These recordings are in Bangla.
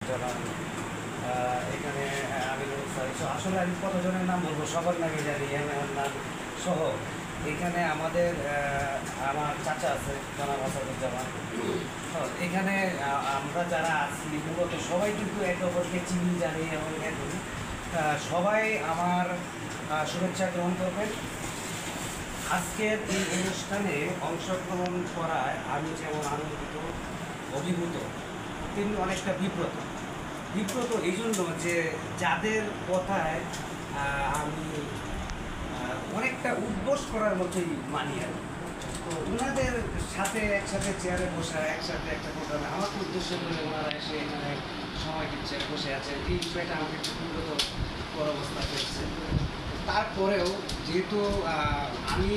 আসাদুজ্জামান, এখানে আমিনুল আসলে আমি কতজনের নাম বলবো, সবার নামই জানি নাম সহ। এখানে আমাদের আমার চাচা আছে জনাব আসাদুজ্জামান। এখানে আমরা যারা আছি মূলত সবাই কিন্তু একে অপরকে চিনি, জানি এবং এখন সবাই আমার শুভেচ্ছা গ্রহণ করবেন। আজকের এই অনুষ্ঠানে অংশগ্রহণ করায় আমি যেমন আনন্দিত, অভিভূত, তেমনি অনেকটা বিব্রত এই জন্য যে যাদের কথায় আমি অনেকটা উদ্বোস করার মতোই মানি আর। তো ওনাদের সাথে একসাথে চেয়ারে বসা, একসাথে একটা প্রোগ্রামে আমাকে উদ্দেশ্য করে ওনারা এসে এখানে সময় দিচ্ছে, বসে আছে, এই বিষয়টা আমাকে একটু বিব্রত অবস্থা করছে। তারপরেও যেহেতু আমি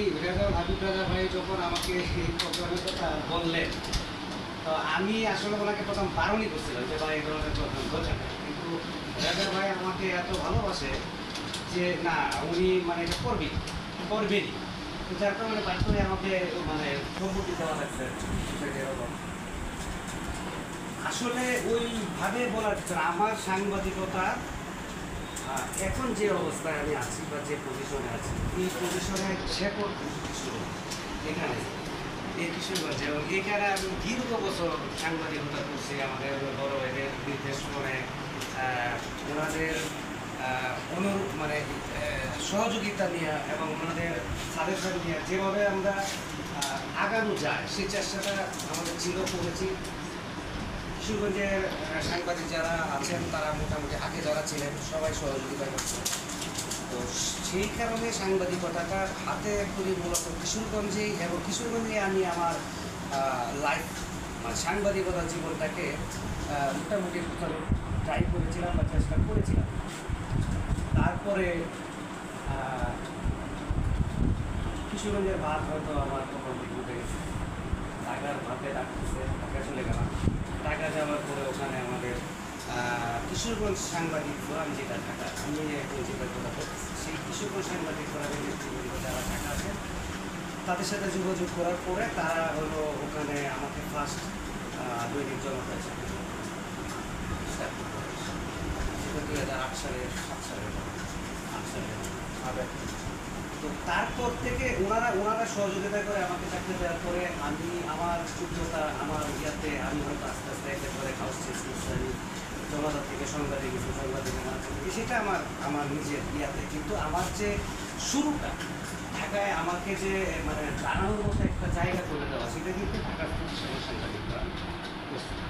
হাবিব রাজা ভাই যখন আমাকে এই প্রোগ্রামের কথা বললেন, তো আমি আসলে ওনাকে প্রথম বারণই করছিলাম যে ভাই এই ধরনের প্রোগ্রাম বোঝা না, কিন্তু রাজা ভাই আমাকে এত ভালোবাসে যে না, উনি মানে এটা করবেনই, যার কারণে বাধ্য হয়ে আমাকে মানে সম্মতি দেওয়া লাগছে। এরকম আসলে ওইভাবে বলার আমার সাংবাদিকতা এখন যে অবস্থায় আমি আছি বা যে পজিশনে আছি, এই পজিশনে শেকড় এখানে এই কিশোরগঞ্জে, এবং এখানে আমি দীর্ঘ বছর সাংবাদিকতা করছি। আমাদের বড় এদের নির্দেশ করে ওনাদের মানে সহযোগিতা নিয়ে এবং ওনাদের সাজেশন নিয়ে যেভাবে আমরা আগানো যায় সেই চেষ্টাটা আমাদের ছিল, করেছি। কিশোরগঞ্জের সাংবাদিক যারা আছেন তারা মোটামুটি আগে যারা ছিলেন সবাই সহযোগিতা করছেন। তো সেই কারণে সাংবাদিকতাটা হাতে করি মূলত কিশোরগঞ্জেই, এবং কিশোরগঞ্জে আমি আমার লাইফ মানে সাংবাদিকতার জীবনটাকে মোটামুটি ট্রাই করেছিলাম বা চেষ্টা করেছিলাম। তারপরে কিশোরগঞ্জের ভাত হয়তো আমার তখন উঠে গেছে, টাকার ভাতে ডাকতেছে, টাকা চলে গেলাম। টাকা যাওয়ার পরে ওখানে আমাদের কিশোরগঞ্জ সাংবাদিক ফোরাম যেটা ঢাকা, আমি এখন যেটা কথা করতেছি, সেই কিশোরগঞ্জ সাংবাদিক ফোরামের নেতৃবৃন্দ যারা ঢাকা আছেন তাদের সাথে যোগাযোগ করার পরে তারা হলো ওখানে আমাকে ফার্স্ট দৈনিক জনতা চাকরি সেটা 2008 সালে 7 সালে 8 সালে হবে। তো তারপর থেকে ওনারা সহযোগিতা করে আমাকে চাকরি দেওয়ার পরে আমি আমার যোগ্যতা আমার ইয়াতে আমি হয়তো আস্তে আস্তে একটা করে হাউস আমি জনতা থেকে সংবাদে গেছি, সংবাদিক সেটা আমার নিজের ইয়াতে। কিন্তু আমার যে শুরুটা ঢাকায় আমাকে যে মানে জানানোর মতো একটা জায়গা করে দেওয়া, সেটা কিন্তু ঢাকার কিশোরগঞ্জ সাংবাদিক ফোরাম।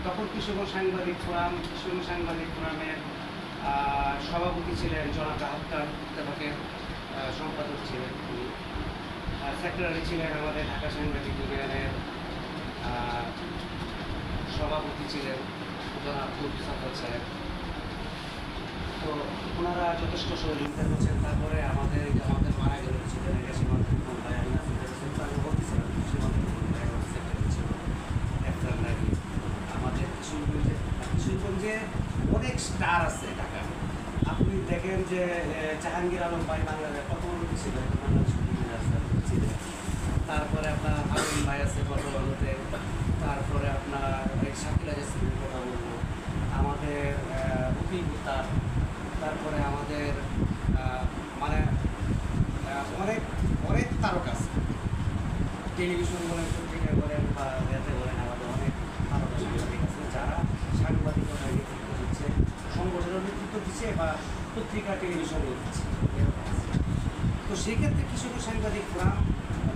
তখন কিশোরগঞ্জ সাংবাদিক ফোরামের সভাপতি ছিলেন জনাব রাহাত ইত্তেফাকের সম্পাদক ছিলেন তিনি, সেক্রেটারি ছিলেন আমাদের ঢাকা সাংবাদিক ইউনিয়নের সভাপতি ছিলেন জনাব সাফাত সাহেব। তো ওনারা যথেষ্ট সহযোগিতা করছেন। তারপরে আমাদের মারা গেল ছিলেন আমাদের কিশোরগঞ্জে অনেক স্টার আছে ঢাকায়। আপনি দেখেন যে জাহাঙ্গীর আলম ভাই বাংলাদেশ কত ছিলেন, ছিলেন। তারপরে আপনার আলম ভাই আছে বর্তমানতে, তারপরে আপনার শাকিলা জাসিমের কথা বলবো, আমাদের উকিল গুপ্তার, তারপরে আমাদের মানে অনেক তারকা আছে, টেলিভিশন বলেন, পত্রিকা বলেন বা ইয়াতে বলেন, আমাদের অনেক তারকা সাংবাদিক আছে যারা সাংবাদিকতায় নেতৃত্ব দিচ্ছে, সংগঠনের নেতৃত্ব দিচ্ছে বা পত্রিকা টেলিভিশনও দিচ্ছে। তো সেই ক্ষেত্রে কিশোরগঞ্জ সাংবাদিক ফোরাম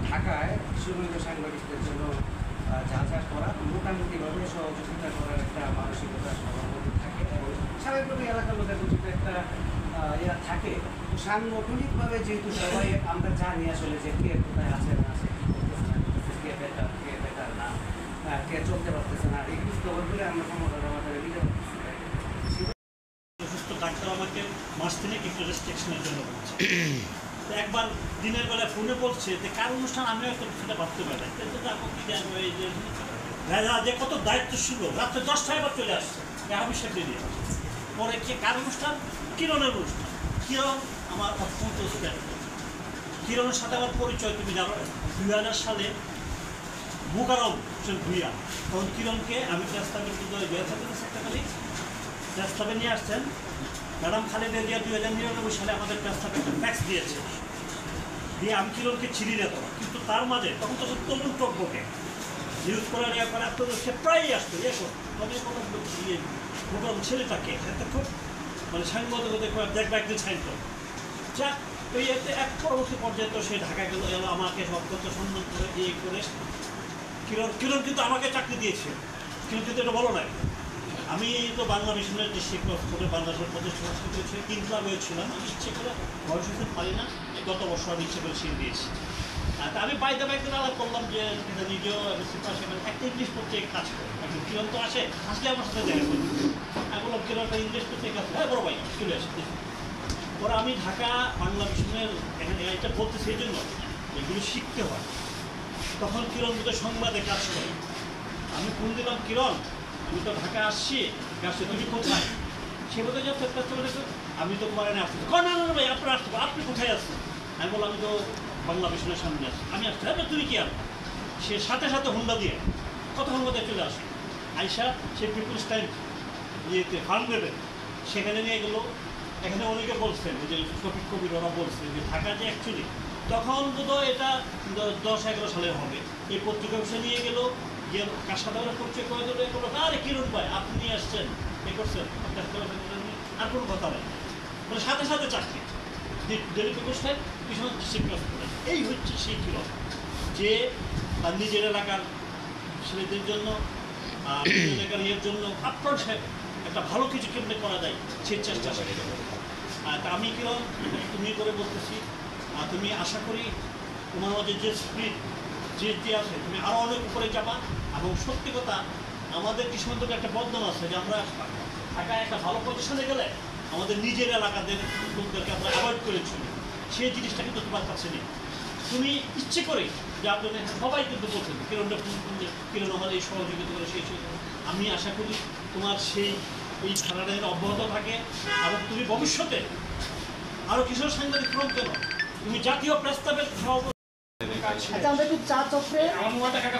ঢাকায় কিশোরগঞ্জের সাংবাদিকদের জন্য যা যা করা মোটামুটিভাবে সহযোগিতা করার একটা মানসিকতা সবার মধ্যে থাকে, এবং স্বাভাবিকভাবে এলাকার মধ্যে দুটো একটা ইয়া থাকে। তো সাংগঠনিকভাবে যেহেতু সবাই আমরা জানি আসলে যে কে কোথায় আছে না আছে, কে বেটার না, কে চলতে পারতেছে না, এই খবরগুলো আমরা সমস্যাটা মাথায় দিতে পারতেছি। অসুস্থ ডাক্তার আমাকে মাস তিনেক একটু রেস্ট্রিকশনের জন্য বলছে। একবার দিনের বেলায় ফোনে বলছে যে কার অনুষ্ঠান আমিও একটা সেটা ভাবতে পারি, কিন্তু আপনি জানবো এই যে যে কত দায়িত্বশীল, রাত্রে 10টায় আবার চলে আসছে আমি সেটা দিয়ে পরে কে কার অনুষ্ঠান, কিরণের অনুষ্ঠান। কিরণ আমার অত্যন্ত স্ট্যান্ড, কিরণের সাথে আমার পরিচয় তুমি জানো 2000 সালে মোকারম হোসেন ভুইয়া, তখন কিরণকে আমি ক্লাস সেক্রেটারি প্রস্তাবে নিয়ে আসছেন ম্যাডাম খালেদা জিয়া 2099 সালে আমাদের প্রস্তাবে একটা ট্যাক্স দিয়েছে, দিয়ে আমি কিরণকে চিনি না তখন, কিন্তু তার মাঝে তখন তো সব তরুণ টকবকে নিউজ করে নেওয়া করে এত সে প্রায়ই আসতো তবে কোনো প্রোগ্রাম ছেলেটাকে একটা খুব মানে সাংবাদিকতা করে দেখবে একদিন সাইন করো যাক। তো এতে এক পরবর্তী পর্যায়ে তো সে ঢাকা গেল, এলো আমাকে অত্যন্ত সম্মান করে দিয়ে করে কিরণ কিন্তু আমাকে চাকরি দিয়েছে, কিন্তু এটা বলো নাই। আমি তো বাংলা মিশনের ডিস্ট্রিক্ট করে বাংলাদেশের প্রতিষ্ঠা হয়েছে 3 ক্লাব হয়েছিলাম, আমি ইচ্ছে করে বয়স হতে পারি না, গত বছর আমি ইচ্ছে করে ছিল দিয়েছি। তা আমি বাইতে বাইতে আলাপ করলাম যে নিজেও সেখানে একটা ইংলিশ পড়তে কাজ করে, একজন কিরণ তো আসলে আমার সাথে দেখা করি, আমি বললাম কিরণ একটা ইংলিশ পড়তে কাজ করে, বড় ভাই চলে আসে। পরে আমি ঢাকা বাংলা মিশনের এখানে এটা বলতে সেই জন্য এগুলো শিখতে হয়। তখন কিরণ দুটো সংবাদে কাজ করে, আমি ফোন দিলাম কিরণ আমি তো ঢাকা আসছি, তুমি কোথায়? সে বলতে যাচ্ছে আমি তো তোমার এনে আসছি, না না ভাই আপনার আসতে আপনি কোথায় আসছেন? আমি বললাম আমি তো বাংলা মিশনের সামনে আসছি, আমি আসছি তুমি কি আর? সে সাথে সাথে হুন্ডা দিয়ে কতক্ষণ মধ্যে চলে আসে, আইসা সে পিপুলস টাইম ইয়েতে ফার্ম দেবে সেখানে নিয়ে গেলো। এখানে অনেকে বলছেন যে শফিক কবির ওরা বলছে যে ঢাকা যে অ্যাকচুয়ালি তখন বোধহয় এটা 10-11 সালে হবে, এই পত্রিকা অফিসে নিয়ে গেলো, গিয়ে সাধারণ পরিচয় করে দিল, এগুলো আরে কিরণ ভাই আপনি নিয়ে আসছেন এ করছেন আর কোনো কথা নেই, মানে সাথে সাথে চাকরি ডেলি পিপুলস টাইম পিছনে সিগন্যাল করে। এই হচ্ছে সেই কিরণ যে তার নিজের এলাকার ছেলেদের জন্য এলাকার ইয়ের জন্য আপনার একটা ভালো কিছু কেমনে করা যায় সেই চেষ্টা করে। তা আমি কিরণ তুমি করে বলতেছি, তুমি আশা করি তোমার মাঝে যে স্পিরিট যে আছে তুমি আরও অনেক উপরে যাবা। এবং সত্যি কথা আমাদের কৃষ্ণদের একটা বদনাম আছে যে আমরা ঢাকায় একটা ভালো পজিশনে গেলে আমাদের নিজের এলাকাদের লোকদেরকে আমরা অ্যাভয়েড করেছি, সেই জিনিসটা কিন্তু তোমার কাছে নেই। তুমি ইচ্ছে করে যে আপনাদের সবাই কিন্তু বলছেন কিরণটা কিরণ আমার এই সহযোগিতা করে সেই আমি আশা করি তোমার এই ধারাটা যেন অব্যাহত থাকে এবং তুমি ভবিষ্যতে আরও কিশোর সাংবাদিক কেন তুমি জাতীয় প্রস্তাবের আচ্ছা আমরা একটু চা চক্রে আমার মোবাইলটা কাকা